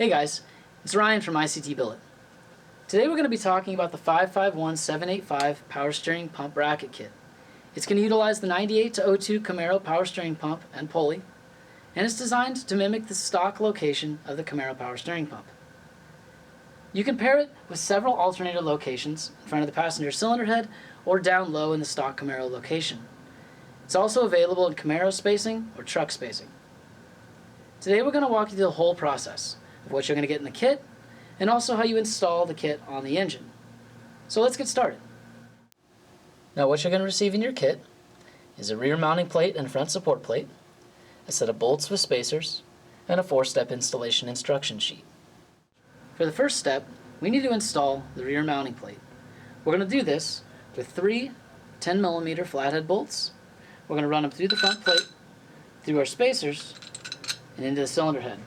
Hey guys, it's Ryan from ICT Billet. Today we're going to be talking about the 551785 Power Steering Pump Bracket Kit. It's going to utilize the 98-02 Camaro Power Steering Pump and pulley, and it's designed to mimic the stock location of the Camaro Power Steering Pump. You can pair it with several alternator locations in front of the passenger cylinder head or down low in the stock Camaro location. It's also available in Camaro spacing or truck spacing. Today we're going to walk you through the whole process of what you're going to get in the kit and also how you install the kit on the engine. So let's get started. Now what you're going to receive in your kit is a rear mounting plate and front support plate, a set of bolts with spacers, and a 4-step installation instruction sheet. For the first step, we need to install the rear mounting plate. We're going to do this with 3 10mm flathead bolts. We're going to run them through the front plate, through our spacers, and into the cylinder head.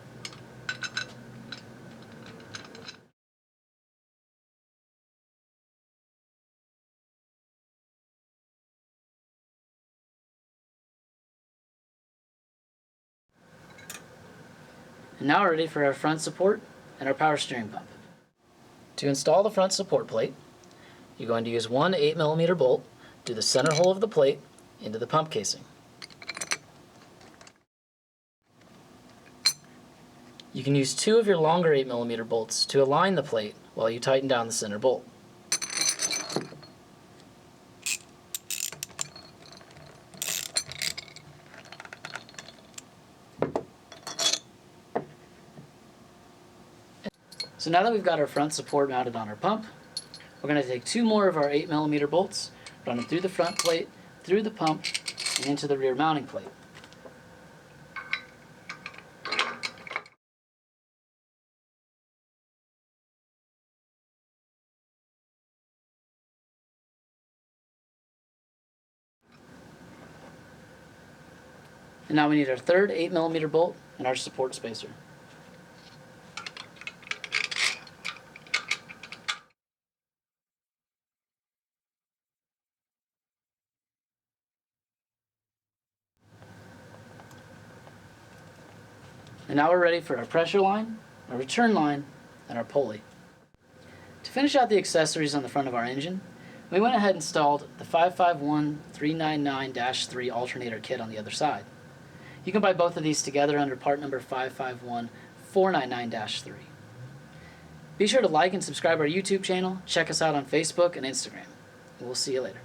And now we're ready for our front support and our power steering pump. To install the front support plate, you're going to use one 8mm bolt to the center hole of the plate into the pump casing. You can use 2 of your longer 8mm bolts to align the plate while you tighten down the center bolt. So now that we've got our front support mounted on our pump, we're going to take 2 more of our 8mm bolts, run them through the front plate, through the pump, and into the rear mounting plate. And now we need our third 8mm bolt and our support spacer. And now we're ready for our pressure line, our return line, and our pulley. To finish out the accessories on the front of our engine, we went ahead and installed the 551399-3 alternator kit on the other side. You can buy both of these together under part number 551499-3. Be sure to like and subscribe our YouTube channel, check us out on Facebook and Instagram, and we'll see you later.